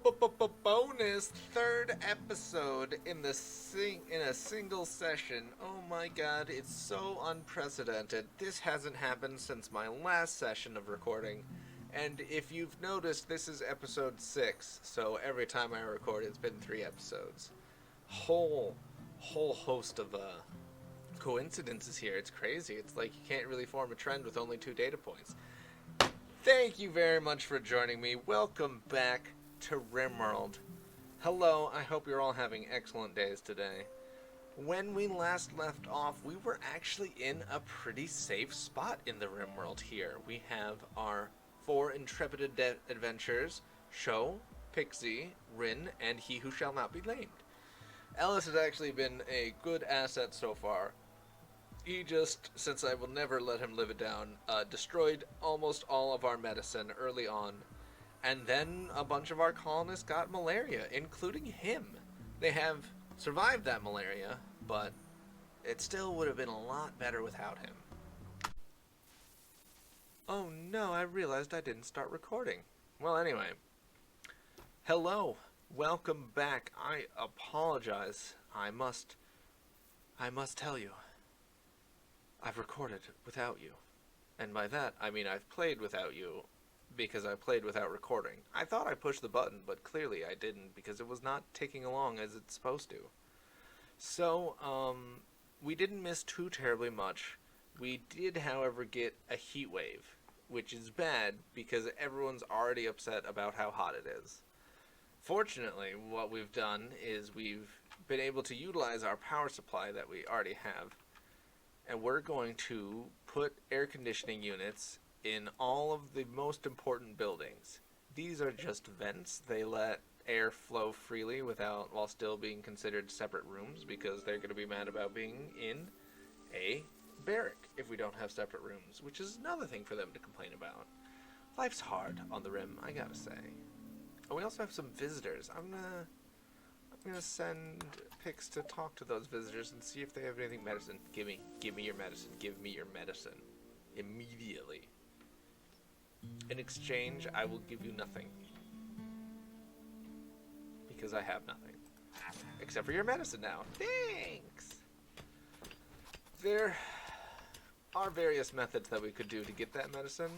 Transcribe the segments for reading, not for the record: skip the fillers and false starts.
Bonus third episode in a single session. Oh my god, it's so unprecedented. This hasn't happened since my last session of recording. And if you've noticed, this is episode 6, so every time I record it's been 3 episodes. Whole host of coincidences here. It's crazy. It's like you can't really form a trend with only 2 data points. Thank you very much for joining me. Welcome back to Rimworld. Hello, I hope you're all having excellent days today. When we last left off, we were actually in a pretty safe spot in the Rimworld here. We have our 4 intrepid adventurers, Sho, Pixie, Rin, and He Who Shall Not Be Named. Ellis has actually been a good asset so far. He just, since I will never let him live it down, destroyed almost all of our medicine early on. And then a bunch of our colonists got malaria, including him. They have survived that malaria, but it still would have been a lot better without him. Oh no, I realized I didn't start recording. Well, anyway. Hello, welcome back. I apologize. I must tell you. I've recorded without you. And by that, I mean I've played without you, because I played without recording. I thought I pushed the button, but clearly I didn't, because it was not ticking along as it's supposed to. So, we didn't miss too terribly much. We did, however, get a heat wave, which is bad, because everyone's already upset about how hot it is. Fortunately, what we've done is we've been able to utilize our power supply that we already have, and we're going to put air conditioning units in all of the most important buildings. These are just vents. They let air flow freely while still being considered separate rooms, because they're going to be mad about being in a barrack if we don't have separate rooms, which is another thing for them to complain about. Life's hard on the Rim, I gotta say. Oh, we also have some visitors. I'm gonna send Pix to talk to those visitors and see if they have anything medicine. Give me your medicine. Give me your medicine. Immediately. In exchange, I will give you nothing. Because I have nothing. Except for your medicine now. Thanks! There are various methods that we could do to get that medicine.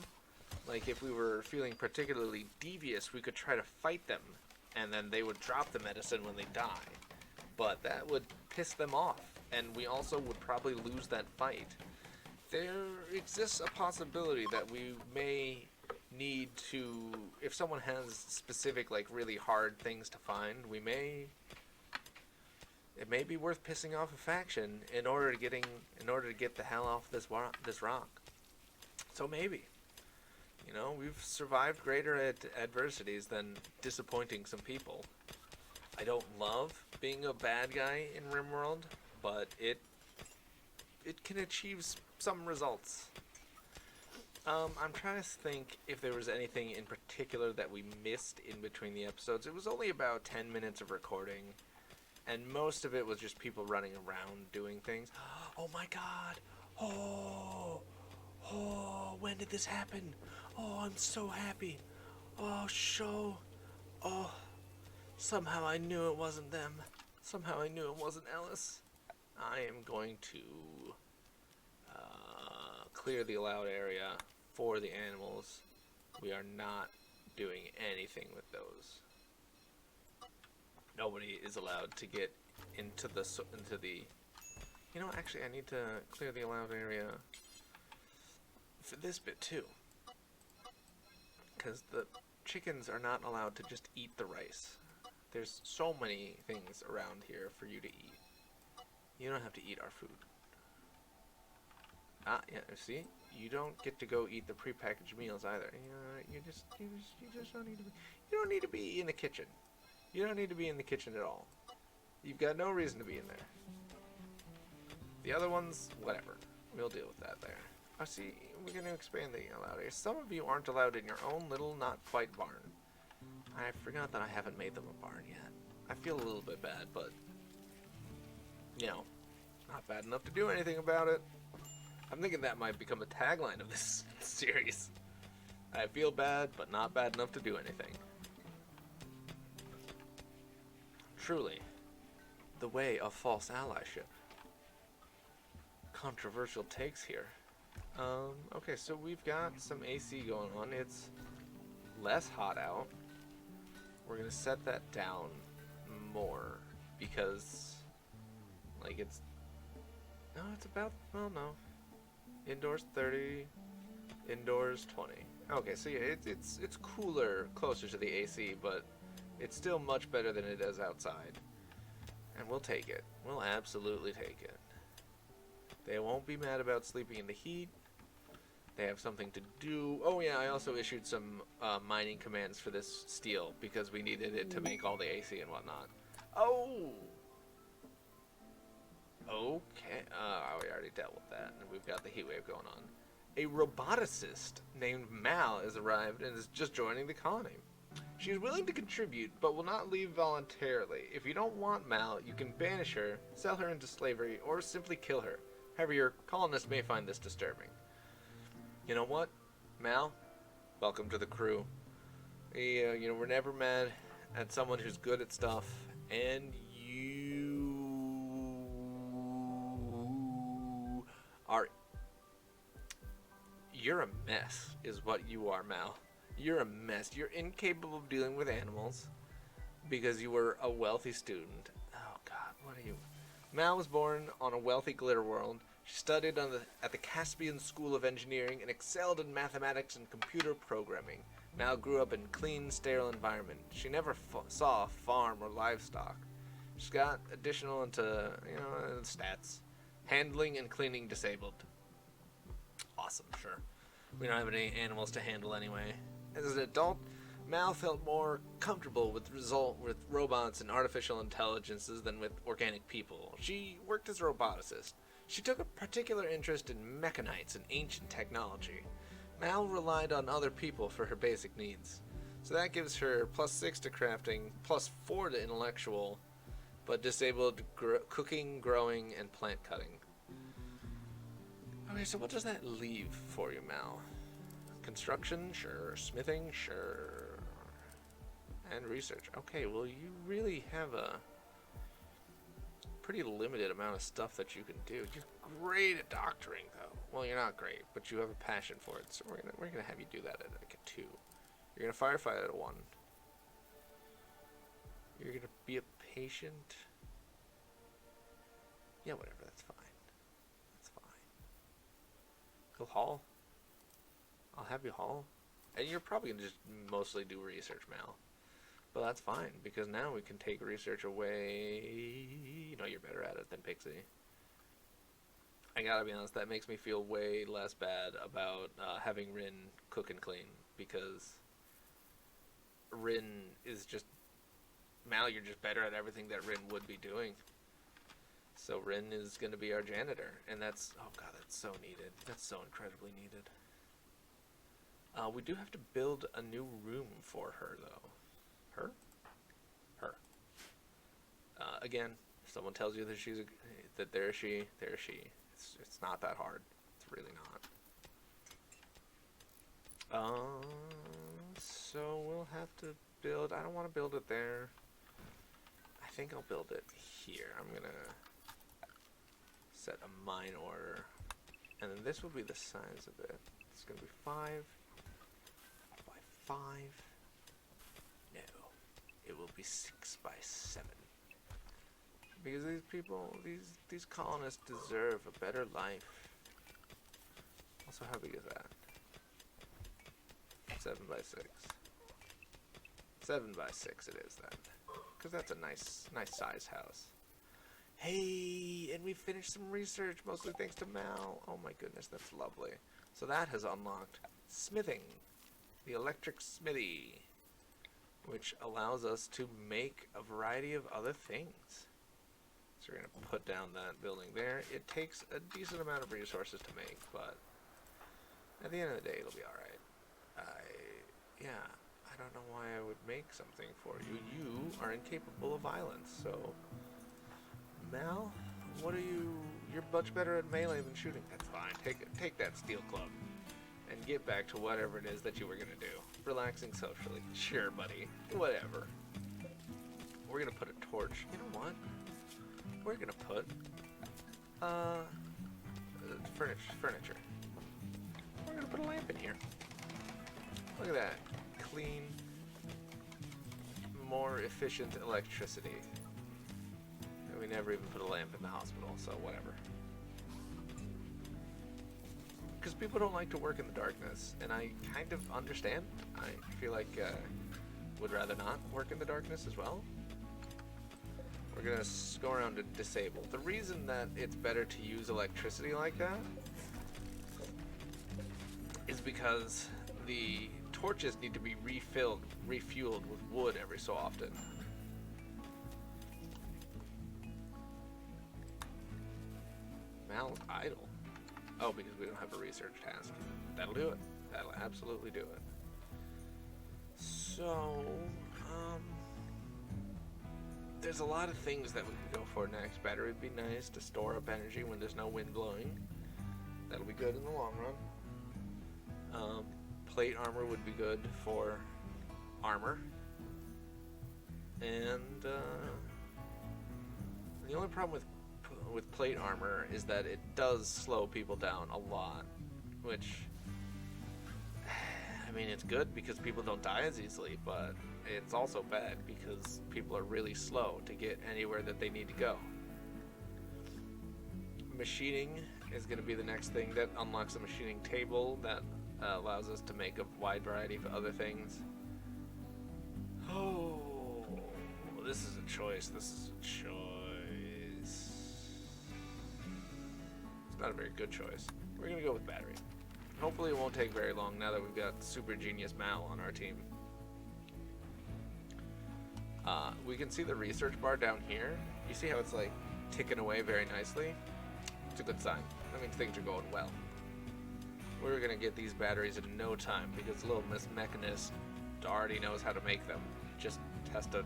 Like if we were feeling particularly devious, we could try to fight them, and then they would drop the medicine when they die. But that would piss them off, and we also would probably lose that fight. There exists a possibility that we may need to, if someone has specific, like, really hard things to find, it may be worth pissing off a faction in order to get the hell off this rock. So maybe. You know, we've survived greater adversities than disappointing some people. I don't love being a bad guy in Rimworld, but it can achieve some results. I'm trying to think if there was anything in particular that we missed in between the episodes. It was only about 10 minutes of recording, and most of it was just people running around doing things. Oh my god! Oh, when did this happen? Oh, I'm so happy. Oh, Sho. Oh, somehow I knew it wasn't them. Somehow I knew it wasn't Ellis. I am going to clear the allowed area for the animals. We are not doing anything with those. Nobody is allowed to get into the. You know, actually, I need to clear the allowed area for this bit too, because the chickens are not allowed to just eat the rice. There's so many things around here for you to eat. You don't have to eat our food. Ah, yeah, see? You don't get to go eat the prepackaged meals either. You just don't need to be. You don't need to be in the kitchen. You don't need to be in the kitchen at all. You've got no reason to be in there. The other ones, whatever. We'll deal with that there. Oh, see, we're going to expand the allowed area. Some of you aren't allowed in your own little not-quite barn. I forgot that I haven't made them a barn yet. I feel a little bit bad, but, you know, not bad enough to do anything about it. I'm thinking that might become a tagline of this series. I feel bad, but not bad enough to do anything. Truly, the way of false allyship. Controversial takes here. Okay, so we've got some AC going on. It's less hot out. We're gonna set that down more because, like, it's about, well, no, indoors 30, indoors 20. Okay, so yeah, it's cooler closer to the AC, but it's still much better than it is outside, and we'll take it. We'll absolutely take it. They won't be mad about sleeping in the heat. They have something to do. Oh yeah, I also issued some mining commands for this steel because we needed it to make all the AC and whatnot. Oh! Okay. We already dealt with that, and we've got the heat wave going on. A roboticist named Mal has arrived and is just joining the colony. She is willing to contribute, but will not leave voluntarily. If you don't want Mal, you can banish her, sell her into slavery, or simply kill her. However, your colonists may find this disturbing. You know what, Mal? Welcome to the crew. We're never mad at someone who's good at stuff, and you're a mess, is what you are, Mal. You're a mess. You're incapable of dealing with animals because you were a wealthy student. Oh God, what are you? Mal was born on a wealthy glitter world. She studied at the Caspian School of Engineering and excelled in mathematics and computer programming. Mal grew up in a clean, sterile environment. She never saw a farm or livestock. She's got additional into, stats. Handling and cleaning disabled. Awesome, sure. We don't have any animals to handle anyway. As an adult, Mal felt more comfortable with robots and artificial intelligences than with organic people. She worked as a roboticist. She took a particular interest in mechanites and ancient technology. Mal relied on other people for her basic needs. So that gives her +6 to crafting, +4 to intellectual, but disabled cooking, growing, and plant cutting. Okay, so what does that leave for you, Mal? Construction? Sure. Smithing? Sure. And research. Okay, well, you really have a pretty limited amount of stuff that you can do. You're great at doctoring, though. Well, you're not great, but you have a passion for it, so we're gonna have you do that at like a 2. You're gonna firefight at a 1. You're gonna be a patient. Yeah, whatever. That's fine. That's fine. Go haul. I'll have you haul, and you're probably gonna just mostly do research, Mal. But that's fine, because now we can take research away. You're better at it than Pixie. I gotta be honest, that makes me feel way less bad about having Rin cook and clean, because Rin is just... Mal, you're just better at everything that Rin would be doing. So Rin is gonna be our janitor, and that's... Oh god, that's so needed. That's so incredibly needed. We do have to build a new room for her, though. Her? Her. Again, if someone tells you that there's she. It's not that hard. It's really not. So we'll have to build. I don't want to build it there. I think I'll build it here. I'm gonna set a mine order, and then this will be the size of it. It's gonna be 5 by 5. No, it will be 6 by 7. Because these people, these colonists deserve a better life. Also, how big is that? 7 by 6. 7 by 6 it is then. Because that's a nice size house. Hey, and we finished some research, mostly thanks to Mal. Oh my goodness, that's lovely. So that has unlocked smithing. The electric smithy. Which allows us to make a variety of other things. So we're going to put down that building there. It takes a decent amount of resources to make, but at the end of the day, it'll be alright. I don't know why I would make something for you. You are incapable of violence, so... Mal, what are you... You're much better at melee than shooting. That's fine. Take that steel club and get back to whatever it is that you were going to do. Relaxing socially. Sure, buddy. Whatever. we're gonna put a torch. You know what? We're gonna put furniture. We're gonna put a lamp in here. Look at that. Clean, more efficient electricity. And we never even put a lamp in the hospital, so whatever. Because people don't like to work in the darkness, and I kind of understand. I feel like would rather not work in the darkness as well. We're gonna go around to disable. The reason that it's better to use electricity like that is because the torches need to be refueled with wood every so often. Mal's idle. Oh, because we don't have a research task. That'll do it. That'll absolutely do it. So, there's a lot of things that we could go for next. Battery would be nice to store up energy when there's no wind blowing. That'll be good in the long run. Plate armor would be good for armor. And the only problem with plate armor is that it does slow people down a lot, which, I mean, it's good because people don't die as easily, but it's also bad because people are really slow to get anywhere that they need to go. Machining is going to be the next thing that unlocks a machining table that allows us to make a wide variety of other things. Oh, this is a choice. This is a choice. It's not a very good choice. We're going to go with battery. Hopefully it won't take very long now that we've got super genius Mal on our team. We can see the research bar down here. You see how it's like ticking away very nicely? It's a good sign. That means things are going well. We're going to get these batteries in no time because little Miss Mechanist already knows how to make them. Just has to...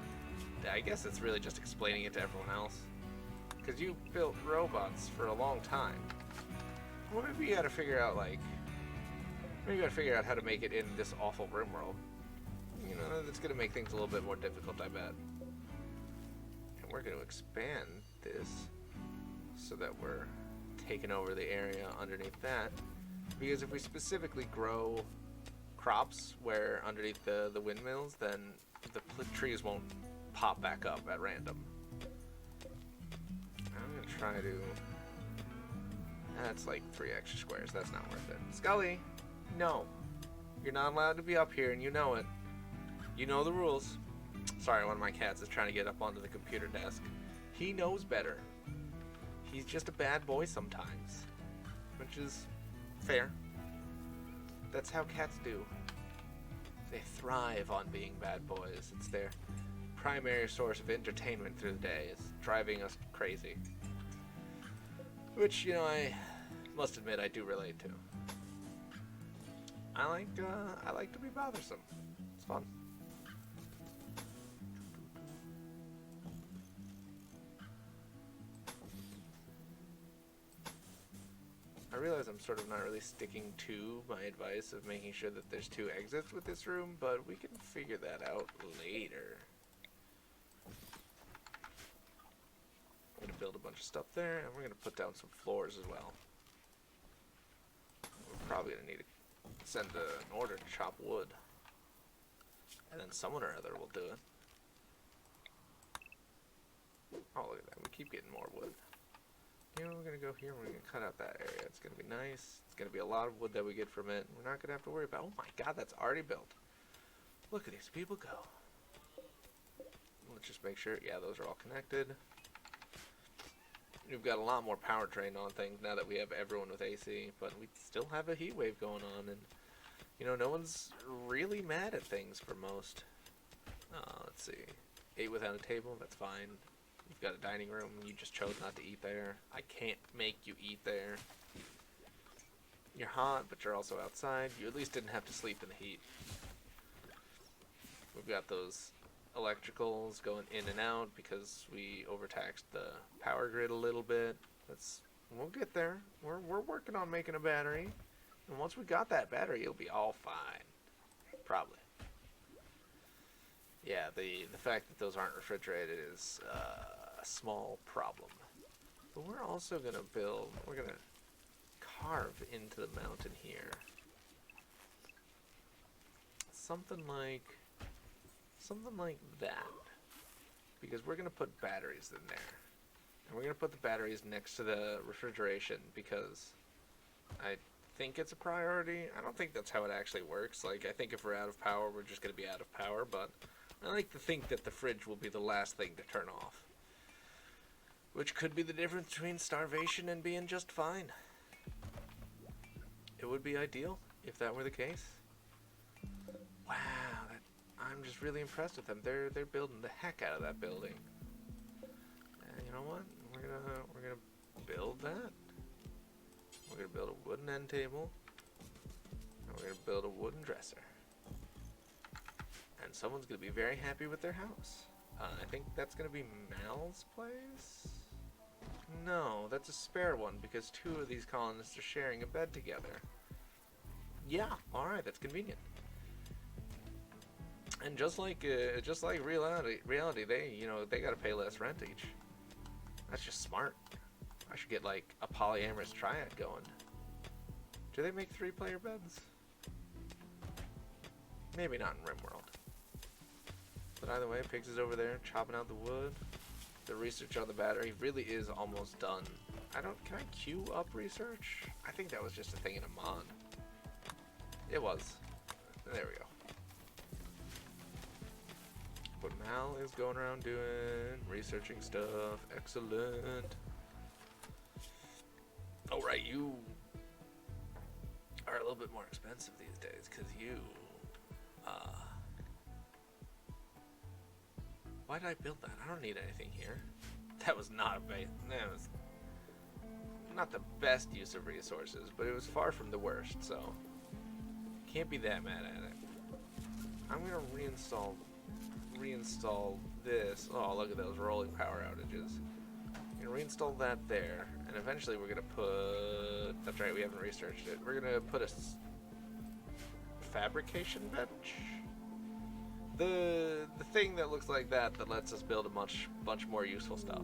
I guess it's really just explaining it to everyone else. Because you built robots for a long time. Well, maybe you got to figure out, like... Maybe you got to figure out how to make it in this awful rimworld. You know, that's going to make things a little bit more difficult, I bet. And we're going to expand this so that we're taking over the area underneath that. Because if we specifically grow crops where underneath the windmills, then the trees won't pop back up at random. I'm going to try to... That's like 3 extra squares. That's not worth it. Scully! No. You're not allowed to be up here, and you know it. You know the rules. Sorry, one of my cats is trying to get up onto the computer desk. He knows better. He's just a bad boy sometimes. Which is fair. That's how cats do. They thrive on being bad boys. It's their primary source of entertainment through the day. It's driving us crazy. Which, you know, I must admit I do relate to. I like to be bothersome. It's fun. I realize I'm sort of not really sticking to my advice of making sure that there's 2 exits with this room, but we can figure that out later. I'm going to build a bunch of stuff there, and we're going to put down some floors as well. We're probably going to need to send an order to chop wood. And then someone or other will do it. Oh, look at that. We keep getting more wood. You know, we're going to go here and we're going to cut out that area. It's going to be nice. It's going to be a lot of wood that we get from it. We're not going to have to worry about... Oh my god, that's already built. Look at these people go. Let's just make sure... Yeah, those are all connected. We've got a lot more powertrain on things now that we have everyone with AC, but we still have a heat wave going on, and you know, no one's really mad at things for most. Let's see, 8 without a table, that's fine. You've got a dining room, you just chose not to eat there. I can't make you eat there. You're hot, but you're also outside. You at least didn't have to sleep in the heat. We've got those electricals going in and out because we overtaxed the power grid a little bit. We'll get there. We're working on making a battery, and once we got that battery, it'll be all fine. Probably. Yeah, the fact that those aren't refrigerated is a small problem. But we're also gonna build. We're gonna carve into the mountain here. Something like that. Because we're gonna put batteries in there. And we're gonna put the batteries next to the refrigeration because I think it's a priority. I don't think that's how it actually works. Like, I think if we're out of power, we're just gonna be out of power, but I like to think that the fridge will be the last thing to turn off. Which could be the difference between starvation and being just fine. It would be ideal if that were the case. Wow, I'm just really impressed with them. They're building the heck out of that building. And you know what? We're gonna build that. We're gonna build a wooden end table. And we're gonna build a wooden dresser. And someone's gonna be very happy with their house. I think that's gonna be Mal's place? No, that's a spare one because two of these colonists are sharing a bed together. Yeah, alright, that's convenient. And just like reality, they gotta pay less rent each. That's just smart. I should get like a polyamorous triad going. Do they make 3-player beds? Maybe not in Rimworld. But either way, Pigs is over there chopping out the wood. The research on the battery really is almost done. Can I queue up research? I think that was just a thing in a mod. It was. There we go. But Mal is going around researching stuff. Excellent. Oh, right, you are a little bit more expensive these days, because you, why did I build that? I don't need anything here. That was not that was not the best use of resources, but it was far from the worst, so can't be that mad at it. I'm gonna reinstall this. Oh, look at those rolling power outages. I'm gonna reinstall that there, and eventually we're gonna put. That's right, we haven't researched it. We're gonna put a fabrication bench. The thing that looks like that lets us build a bunch more useful stuff.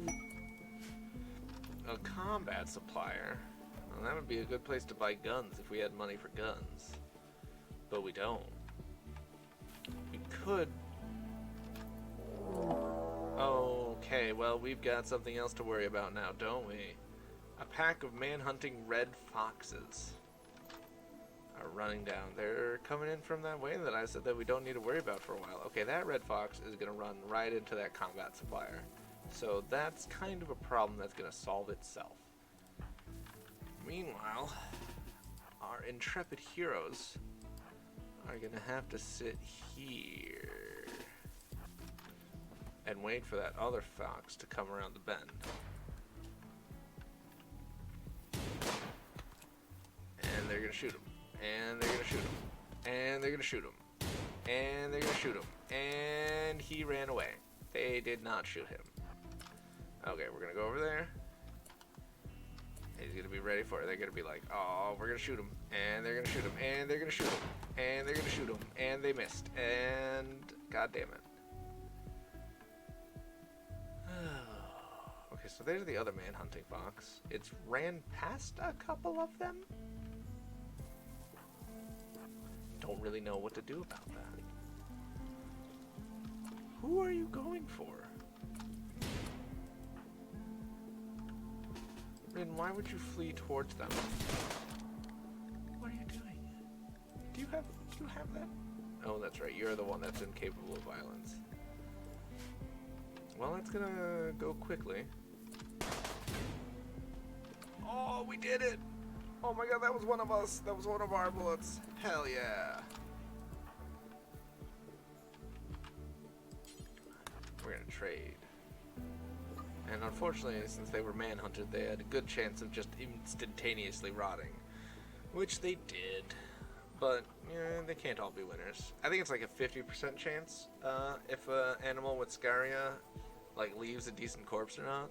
A combat supplier. Well, that would be a good place to buy guns if we had money for guns, but we don't. We could. Okay, well, we've got something else to worry about now, don't we? A pack of man-hunting red foxes are running down. They're coming in from that way that I said that we don't need to worry about for a while. Okay, that red fox is going to run right into that combat supplier. So that's kind of a problem that's going to solve itself. Meanwhile, our intrepid heroes are going to have to sit here and wait for that other fox to come around the bend. And they're gonna shoot him. And they're gonna shoot him. And they're gonna shoot him. And they're gonna shoot him. And he ran away. They did not shoot him. Okay, we're gonna go over there. He's gonna be ready for it. They're gonna be like, oh, we're gonna shoot him. And they're gonna shoot him. And they're gonna shoot him. And they're gonna shoot him. And they missed. And god damn it. Okay, so there's the other man-hunting fox. It's ran past a couple of them? Don't really know what to do about that. Who are you going for? Rin, why would you flee towards them? What are you doing? Do you have that? Oh, that's right. You're the one that's incapable of violence. Well, it's gonna go quickly. Oh, we did it! Oh my god, that was one of us. That was one of our bullets. Hell yeah. We're gonna trade. And unfortunately, since they were manhunted, they had a good chance of just instantaneously rotting. Which they did. But, yeah, they can't all be winners. I think it's like a 50% chance if an animal with scaria like leaves a decent corpse or not.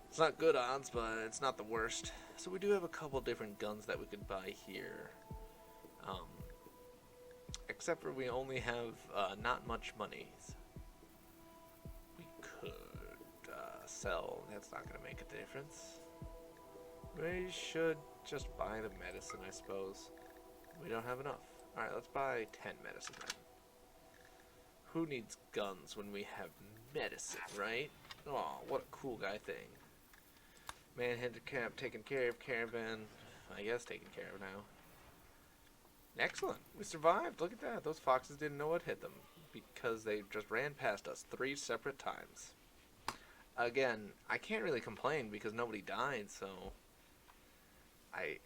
It's not good odds, but it's not the worst. So we do have a couple different guns that we could buy here. Except for we only have not much money. We could sell. That's not going to make a difference. We should just buy the medicine, I suppose. We don't have enough. Alright, let's buy 10 medicine then. Who needs guns when we have medicine, right? Oh, what a cool guy thing. Manhunter camp taken care of, caravan, I guess taken care of now. Excellent, we survived, look at that. Those foxes didn't know what hit them because they just ran past us 3 separate times. Again, I can't really complain because nobody died, so I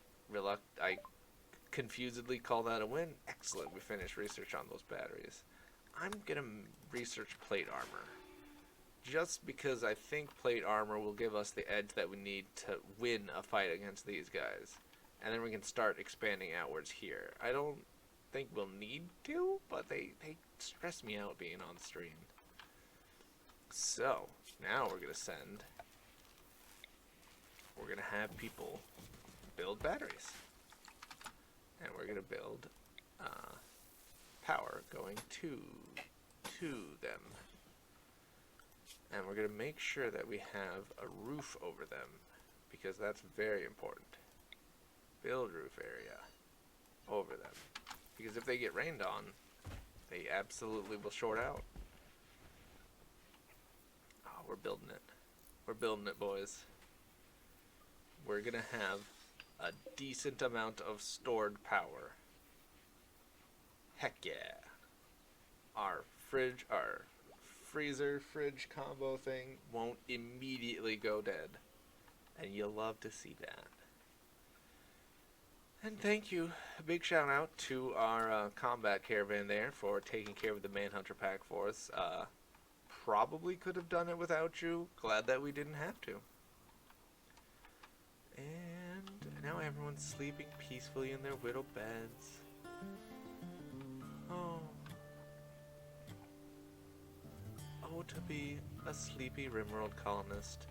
confusedly call that a win. Excellent, we finished research on those batteries. I'm gonna research plate armor. Just because I think plate armor will give us the edge that we need to win a fight against these guys. And then we can start expanding outwards here. I don't think we'll need to, but they stress me out being on stream. So, now we're gonna have people build batteries. And we're gonna build power going to them. And we're going to make sure that we have a roof over them, because that's very important. Build roof area over them. Because if they get rained on, they absolutely will short out. Oh, we're building it. We're building it, boys. We're going to have a decent amount of stored power. Heck yeah. Our freezer fridge combo thing won't immediately go dead, and you'll love to see that. And thank you, a big shout out to our combat caravan there for taking care of the Manhunter pack for us. Probably could have done it without you. Glad that we didn't have to. And now everyone's sleeping peacefully in their widowed beds. Oh. Oh, to be a sleepy rimworld colonist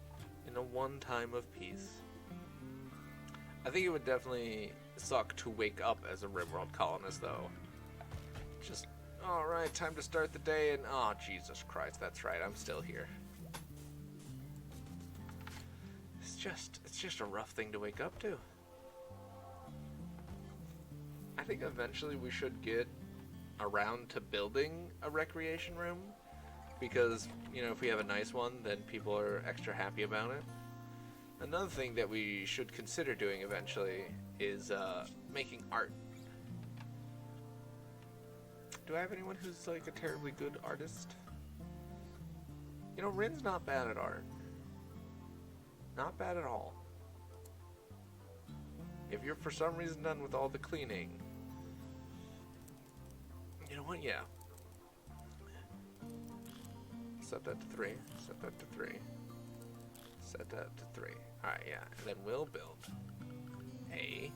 in a one time of peace. I think it would definitely suck to wake up as a rimworld colonist, though. Just, alright, time to start the day, and oh, Jesus Christ, that's right, I'm still here. It's just a rough thing to wake up to. I think eventually we should get around to building a recreation room. Because, you know, if we have a nice one, then people are extra happy about it. Another thing that we should consider doing eventually is making art. Do I have anyone who's like a terribly good artist? You know, Rin's not bad at art. Not bad at all. If you're for some reason done with all the cleaning, you know what, yeah. Set that to 3. Set that to 3. Set that to 3. Alright, yeah. And then we'll build a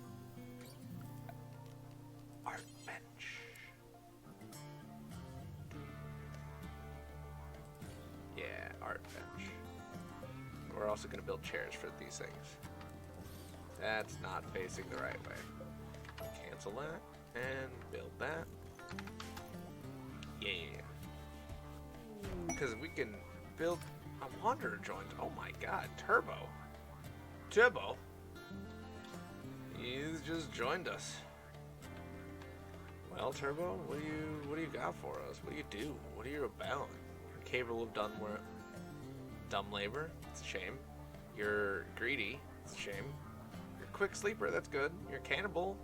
art bench. Yeah, art bench. We're also going to build chairs for these things. That's not facing the right way. Cancel that and build that. Yeah. Because we can build a wanderer joint. Oh my god, Turbo. Turbo? He's just joined us. Well, Turbo, what do you got for us? What do you do? What are you about? You're capable of dumb labor. It's a shame. You're greedy. It's a shame. You're a quick sleeper. That's good. You're a cannibal.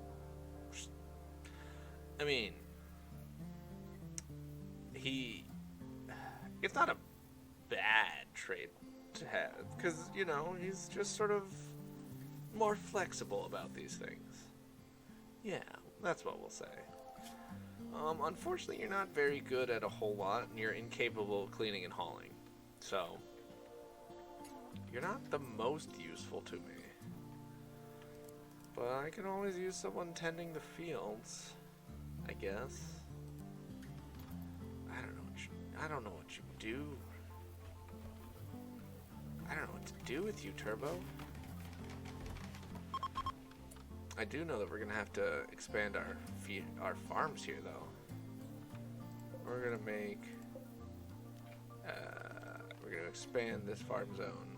I mean, it's not a bad trait to have, because, you know, he's just sort of more flexible about these things. Yeah, that's what we'll say. Unfortunately, you're not very good at a whole lot, and you're incapable of cleaning and hauling. So, you're not the most useful to me. But I can always use someone tending the fields, I guess. I don't know what you do. I don't know what to do with you, Turbo. I do know that we're gonna have to expand our farms here, though. we're gonna make, we're gonna expand this farm zone.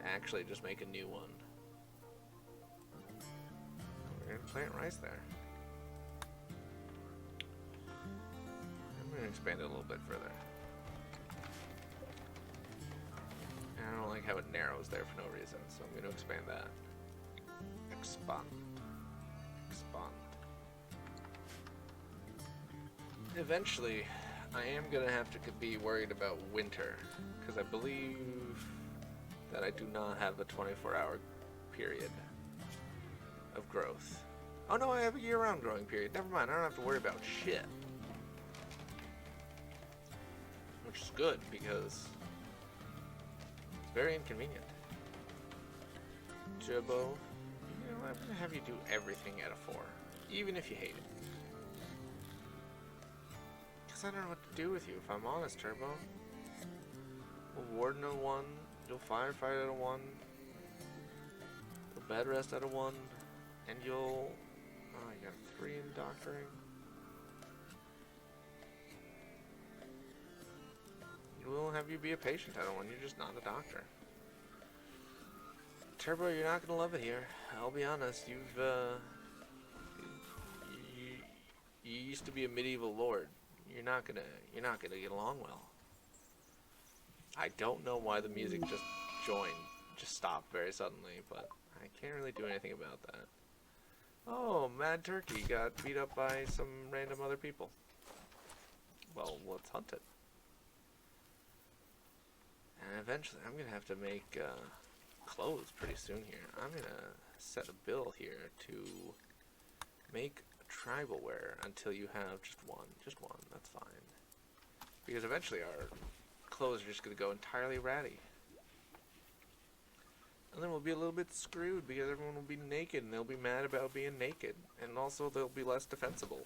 Actually, just make a new one. We're gonna plant rice there. I'm gonna expand it a little bit further. And I don't like how it narrows there for no reason, so I'm gonna expand that. Expand. Expand. Eventually, I am gonna have to be worried about winter, because I believe that I do not have a 24-hour period of growth. Oh no, I have a year-round growing period. Never mind, I don't have to worry about shit. Which is good, because it's very inconvenient. Turbo, you know, I'm gonna have you do everything at a 4, even if you hate it. Because I don't know what to do with you, if I'm honest, Turbo. We'll warden at a 1, you'll firefight at a 1, you'll bed rest at a 1, and you'll... Oh, you got a 3 in doctoring. We'll have you be a patient at a 1, you're just not a doctor. Turbo, you're not gonna love it here. I'll be honest, you used to be a medieval lord. You're not gonna get along well. I don't know why the music just stopped very suddenly, but I can't really do anything about that. Oh, Mad Turkey got beat up by some random other people. Well, let's hunt it. And eventually, I'm gonna have to make clothes pretty soon here. I'm gonna set a bill here to make tribal wear until you have just one. That's fine. Because eventually our clothes are just gonna go entirely ratty. And then we'll be a little bit screwed because everyone will be naked and they'll be mad about being naked. And also they'll be less defensible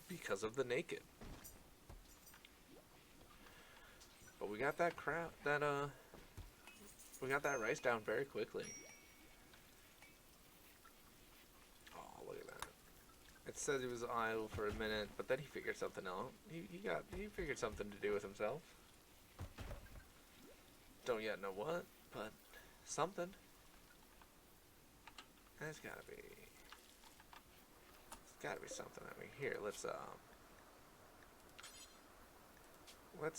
because of the naked. But we got that we got that rice down very quickly. Oh, look at that. It says he was idle for a minute, but then he figured something out. He figured something to do with himself. Don't yet know what, but something. There's gotta be something. I mean, here, let's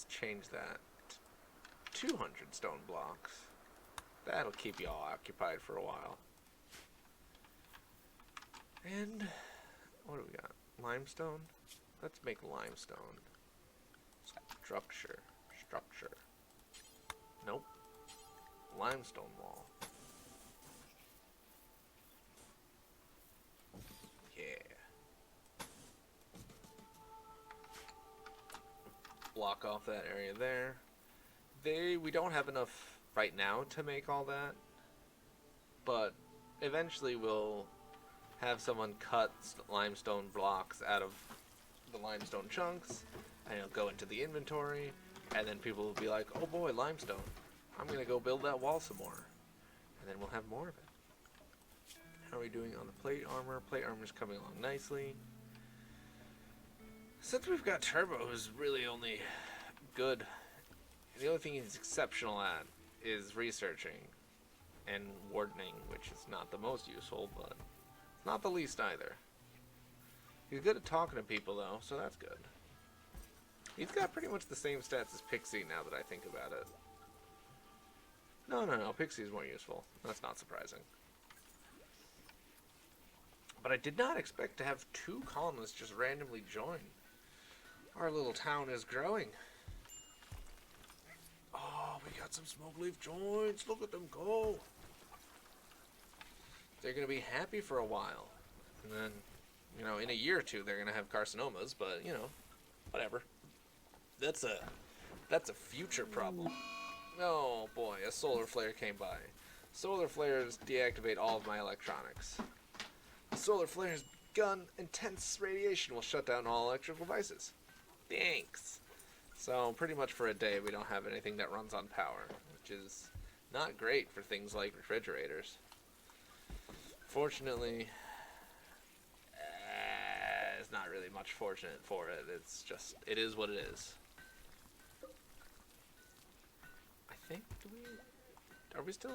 change that to 200 stone blocks. That'll keep you all occupied for a while. And what do we got? Limestone? Let's make limestone. Structure. Nope. Limestone wall. Yeah. Block off that area there. We don't have enough right now to make all that, but eventually we'll have someone cut limestone blocks out of the limestone chunks, and it'll go into the inventory, and then people will be like, oh boy, limestone. I'm gonna go build that wall some more. And then we'll have more of it. How are we doing on the plate armor? Plate armor's coming along nicely. Since we've got Turbo, who's really only good, the only thing he's exceptional at is researching and wardening, which is not the most useful, but not the least either. He's good at talking to people though, so that's good. He's got pretty much the same stats as Pixie now that I think about it. No, Pixie's more useful. That's not surprising. But I did not expect to have 2 colonists just randomly join. Our little town is growing. Oh, we got some smoke leaf joints. Look at them go. They're going to be happy for a while. And then, you know, in a year or 2, they're going to have carcinomas, but, you know, whatever. That's a future problem. Oh boy, a solar flare came by. Solar flares deactivate all of my electronics. The solar flare has begun. Intense radiation will shut down all electrical devices. Thanks. So pretty much for a day we don't have anything that runs on power, which is not great for things like refrigerators. Fortunately, it's not really much fortunate for it. It's just, it is what it is. I think, are we still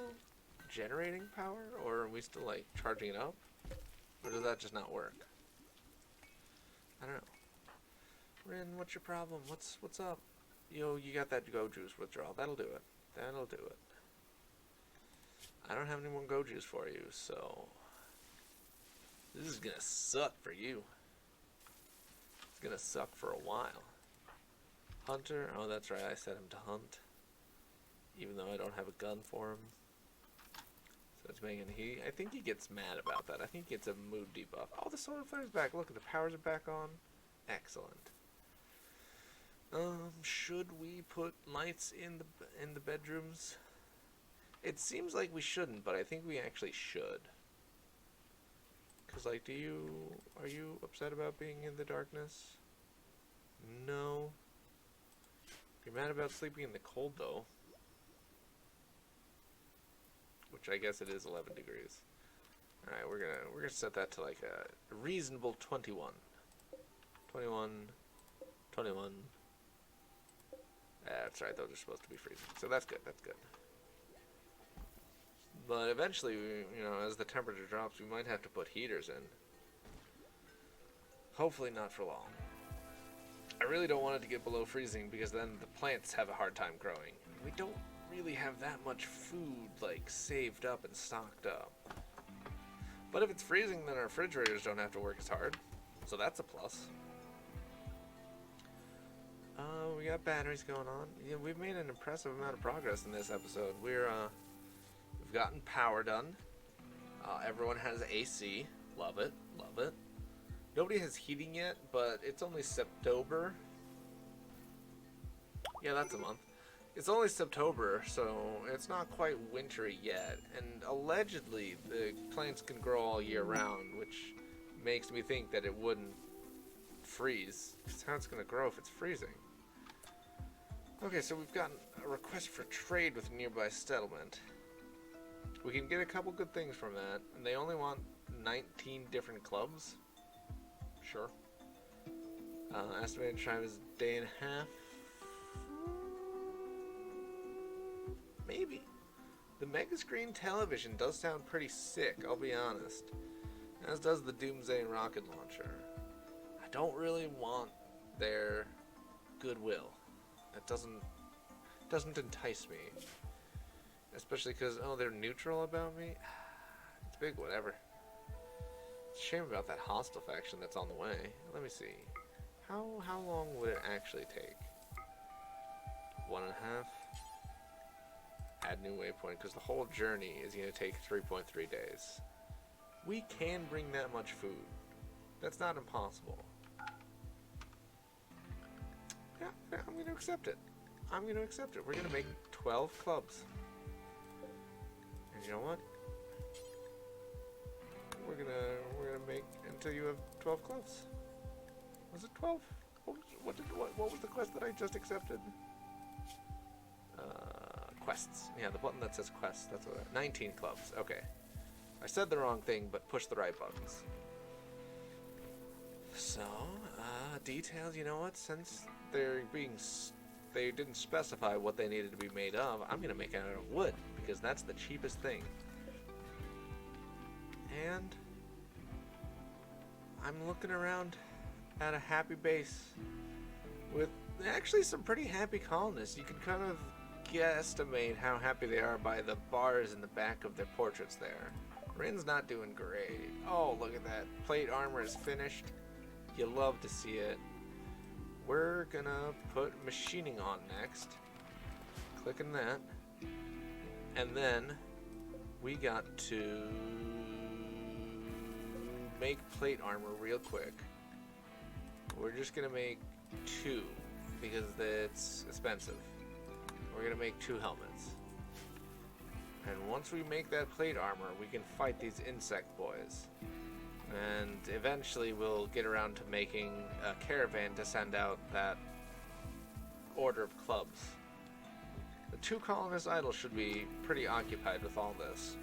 generating power, or are we still, like, charging it up? Or does that just not work? I don't know. Rin, what's your problem? What's up? You got that go juice withdrawal. That'll do it. That'll do it. I don't have any more go juice for you, so this is gonna suck for you. It's gonna suck for a while. Hunter? Oh, that's right. I set him to hunt, even though I don't have a gun for him. So it's making I think he gets mad about that. I think he gets a mood debuff. Oh, the solar flare's back. Look, the powers are back on. Excellent. Should we put lights in the bedrooms? It seems like we shouldn't, but I think we actually should. Cause, like, are you upset about being in the darkness? No. You're mad about sleeping in the cold, though. Which I guess it is 11 degrees. All right, we're gonna set that to like a reasonable 21. 21. 21. That's right, those are supposed to be freezing. So that's good, that's good. But eventually, you know, as the temperature drops, we might have to put heaters in. Hopefully not for long. I really don't want it to get below freezing, because then the plants have a hard time growing. We don't really have that much food, like, saved up and stocked up. But if it's freezing, then our refrigerators don't have to work as hard. So that's a plus. We got batteries going on. Yeah, we've made an impressive amount of progress in this episode. We've gotten power done. Everyone has AC. Love it. Love it. Nobody has heating yet, but it's only September. Yeah, that's a month. It's only September, so it's not quite wintry yet. And allegedly, the plants can grow all year round, which makes me think that it wouldn't freeze. Because how it's going to grow if it's freezing? Okay, so we've gotten a request for trade with a nearby settlement. We can get a couple good things from that, and they only want 19 different clubs. Sure. Estimated time is a day and a half. Maybe. The mega screen television does sound pretty sick, I'll be honest. As does the Doomsday rocket launcher. I don't really want their goodwill. That doesn't entice me. Especially because, oh, they're neutral about me? It's big, whatever. It's a shame about that hostile faction that's on the way. Let me see. How long would it actually take? 1.5? Add new waypoint, because the whole journey is going to take 3.3 days. We can bring that much food. That's not impossible. Yeah, I'm going to accept it. I'm going to accept it. We're going to make 12 clubs. And you know what? We're gonna make until you have 12 clubs. Was it 12? What was the quest that I just accepted? Quests. Yeah, the button that says quests. That's what. 19 clubs. Okay. I said the wrong thing, but pushed the right buttons. So, details. You know what? Since they didn't specify what they needed to be made of, I'm gonna make it out of wood because that's the cheapest thing. And I'm looking around at a happy base with actually some pretty happy colonists. You can kind of guesstimate how happy they are by the bars in the back of their portraits there. Rin's not doing great. Oh, look at that. Plate armor is finished. You love to see it. We're gonna put machining on next. Clicking that. And then we got to make plate armor real quick. We're just gonna make 2 because it's expensive. We're gonna make 2 helmets. And once we make that plate armor, we can fight these insect boys. And eventually we'll get around to making a caravan to send out that order of clubs. The 2 colonist idols should be pretty occupied with all this.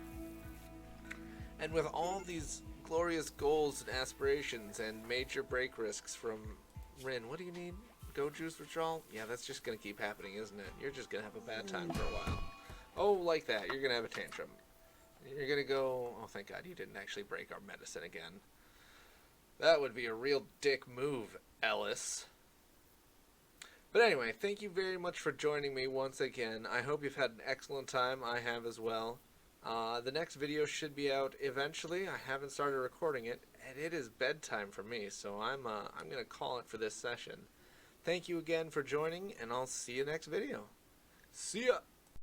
And with all these glorious goals and aspirations and major break risks from Rin. What do you need? Go juice withdrawal? Yeah, that's just gonna keep happening, isn't it? You're just gonna have a bad time for a while. Oh, like that. You're gonna have a tantrum. You're gonna go... Oh, thank God you didn't actually break our medicine again. That would be a real dick move, Ellis. But anyway, thank you very much for joining me once again. I hope you've had an excellent time. I have as well. The next video should be out eventually. I haven't started recording it, and it is bedtime for me, so I'm gonna call it for this session. Thank you again for joining, and I'll see you next video. See ya!